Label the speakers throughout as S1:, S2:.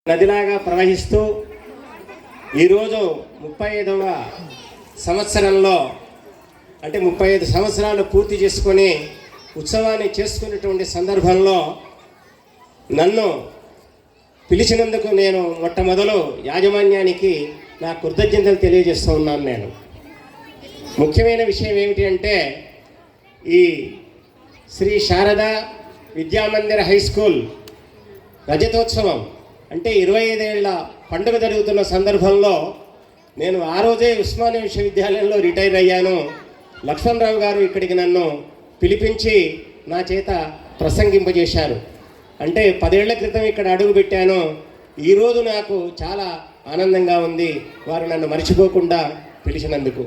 S1: నదిలాగా ప్రవహిస్తూ ఈరోజు 35వ సంవత్సరంలో అంటే 35 సంవత్సరాలు పూర్తి చేసుకొని ఉత్సవాన్ని చేసుకునేటువంటి సందర్భంలో నన్ను పిలిచినందుకు నేను మొట్టమొదలు యాజమాన్యానికి నా కృతజ్ఞతలు తెలియజేస్తూ ఉన్నాను. నేను ముఖ్యమైన విషయం ఏమిటి అంటే ఈ శ్రీ శారదా విద్యామందిర హై స్కూల్ రజతోత్సవం అంటే 25 ఏళ్ల పండుగ జరుగుతున్న సందర్భంలో నేను ఆ రోజే ఉస్మానియా విశ్వవిద్యాలయంలో రిటైర్ అయ్యాను. లక్ష్మణరావు గారు ఇక్కడికి నన్ను పిలిపించి నా చేత ప్రసంగింపజేశారు. అంటే 10 ఏళ్ల క్రితం ఇక్కడ అడుగు పెట్టాను. ఈరోజు నాకు చాలా ఆనందంగా ఉంది వారు నన్ను మర్చిపోకుండా పిలిచినందుకు.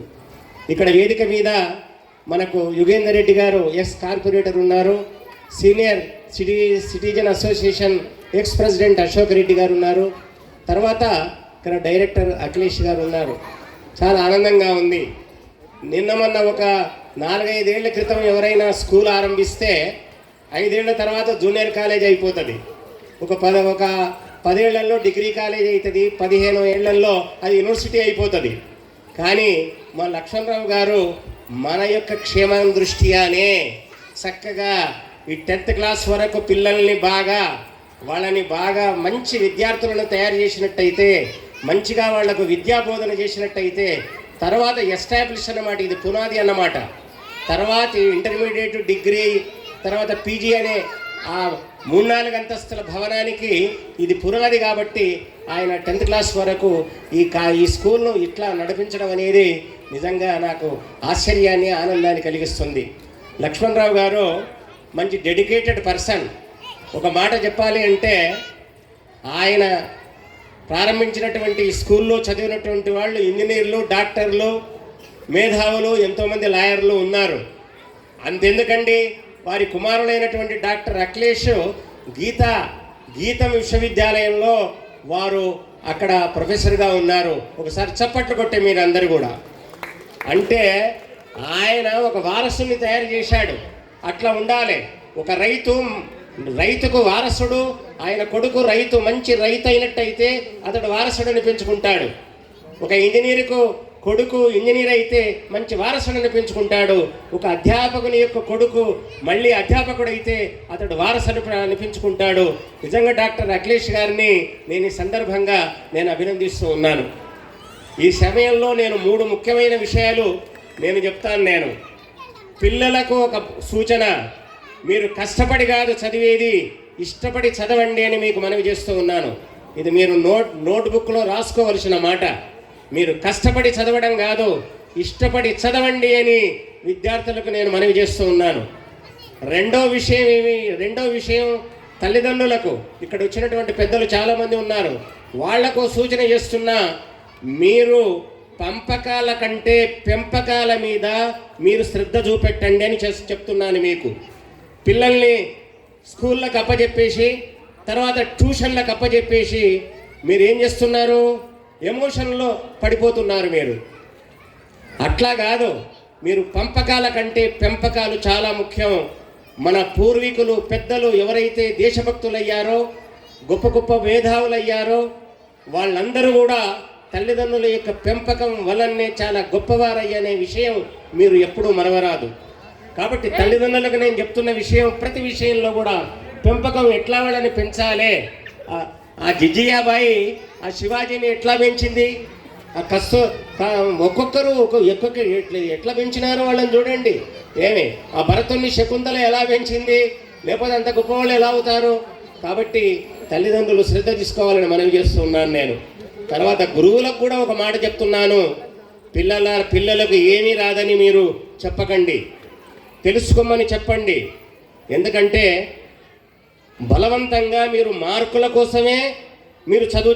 S1: ఇక్కడ వేదిక మీద మనకు యుగేందర్ రెడ్డి గారు ఎక్స్ కార్పొరేటర్ ఉన్నారు, senior citizen association ex president Ashok Reddy గారు ఉన్నారు, తర్వాత ఇక్కడ డైరెక్టర్ అఖిలేష్ గారు ఉన్నారు. చాలా ఆనందంగా ఉంది. నిన్న మొన్న ఒక 4-5 ఏళ్ల క్రితం ఎవరైనా స్కూల్ ఆరంభిస్తే 5 ఏళ్ల తర్వాత జూనియర్ కాలేజ్ అయిపోతుంది, ఒక 10 ఏళ్లలో డిగ్రీ కాలేజ్ అవుతుంది, 15 ఏళ్లలో అది యూనివర్సిటీ అయిపోతుంది. కానీ మా లక్ష్మణరావు గారు మన యొక్క క్షేమం దృష్ట్యానే చక్కగా ఈ 10th క్లాస్ వరకు పిల్లల్ని వాళ్ళని బాగా మంచి విద్యార్థులను తయారు చేసినట్టయితే, మంచిగా వాళ్లకు విద్యాబోధన చేసినట్టయితే తర్వాత ఎస్టాబ్లిష్ అన్నమాట, ఇది పునాది అన్నమాట. తర్వాత ఇంటర్మీడియట్, డిగ్రీ, తర్వాత పీజీ అనే ఆ 3-4 అంతస్తుల భవనానికి ఇది పునాది. కాబట్టి ఆయన 10th క్లాస్ వరకు ఈ స్కూల్ను ఇట్లా నడిపించడం అనేది నిజంగా నాకు ఆశ్చర్యాన్ని, ఆనందాన్ని కలిగిస్తుంది. లక్ష్మణరావు గారు మంచి డెడికేటెడ్ పర్సన్. ఒక మాట చెప్పాలి అంటే ఆయన ప్రారంభించినటువంటి స్కూల్లో చదివినటువంటి వాళ్ళు ఇంజనీర్లు, డాక్టర్లు, మేధావులు, ఎంతోమంది లాయర్లు ఉన్నారు. అంతెందుకండి, వారి కుమారులైనటువంటి డాక్టర్ అఖిలేష్ గీతం విశ్వవిద్యాలయంలో వారు అక్కడ ప్రొఫెసర్గా ఉన్నారు. ఒకసారి చప్పట్లు కొట్టే మీరు అందరు కూడా. అంటే ఆయన ఒక వారసుని తయారు చేశాడు. అట్లా ఉండాలి. ఒక రైతుకు వారసుడు, ఆయన కొడుకు రైతు, మంచి రైతు అయినట్టయితే అతడు వారసుడు అనిపించుకుంటాడు. ఒక ఇంజనీరుకు కొడుకు ఇంజనీర్ అయితే మంచి వారసుడు అనిపించుకుంటాడు. ఒక అధ్యాపకుని యొక్క కొడుకు మళ్ళీ అధ్యాపకుడు అయితే అతడు వారసుడు అనిపించుకుంటాడు. నిజంగా డాక్టర్ అఖిలేష్ గారిని నేను ఈ సందర్భంగా అభినందిస్తూ ఉన్నాను. ఈ సమయంలో నేను 3 ముఖ్యమైన విషయాలు చెప్తాను. నేను పిల్లలకు ఒక సూచన, మీరు కష్టపడి కాదు చదివేది, ఇష్టపడి చదవండి అని మీకు మనవి చేస్తూ ఉన్నాను. ఇది మీరు నోట్బుక్లో రాసుకోవలసిన మాట. మీరు కష్టపడి చదవడం కాదు, ఇష్టపడి చదవండి అని విద్యార్థులకు నేను మనవి చేస్తూ ఉన్నాను. రెండో విషయం తల్లిదండ్రులకు. ఇక్కడ వచ్చినటువంటి పెద్దలు చాలామంది ఉన్నారు, వాళ్లకు సూచన చేస్తున్నా, మీరు పంపకాల కంటే పెంపకాల మీద మీరు శ్రద్ధ చూపెట్టండి అని చెప్తున్నాను మీకు. పిల్లల్ని స్కూళ్ళకు అప్పచెప్పేసి తర్వాత ట్యూషన్లకు అప్పచెప్పేసి మీరు ఏం చేస్తున్నారు, ఎమోషన్లో పడిపోతున్నారు. మీరు అట్లా కాదు, మీరు పంపకాల కంటే పెంపకాలు చాలా ముఖ్యం. మన పూర్వీకులు, పెద్దలు ఎవరైతే దేశభక్తులయ్యారో, గొప్ప మేధావులయ్యారో వాళ్ళందరూ కూడా తల్లిదండ్రుల యొక్క పెంపకం వలనే చాలా గొప్పవారయ్యనే విషయం మీరు ఎప్పుడూ మరవరాదు. కాబట్టి తల్లిదండ్రులకు నేను చెప్తున్న విషయం, ప్రతి విషయంలో కూడా పెంపకం ఎట్లా వాళ్ళని పెంచాలి. ఆ జిజియాబాయి ఆ శివాజీని ఎట్లా పెంచింది, ఒక్కొక్కరు ఎట్లా పెంచినారో వాళ్ళని చూడండి. ఆ భరతుని శకుంతల ఎలా పెంచింది, లేకపోతే అంత గొప్పవాళ్ళు ఎలా అవుతారు. కాబట్టి తల్లిదండ్రులు శ్రద్ధ తీసుకోవాలని మనవి చేస్తూ ఉన్నాను నేను. తర్వాత గురువులకు కూడా ఒక మాట చెప్తున్నాను, పిల్లలకు ఏమీ రాదని మీరు చెప్పకండి, తెలుసుకోమని చెప్పండి. ఎందుకంటే బలవంతంగా మీరు మార్కుల కోసమే మీరు చదువు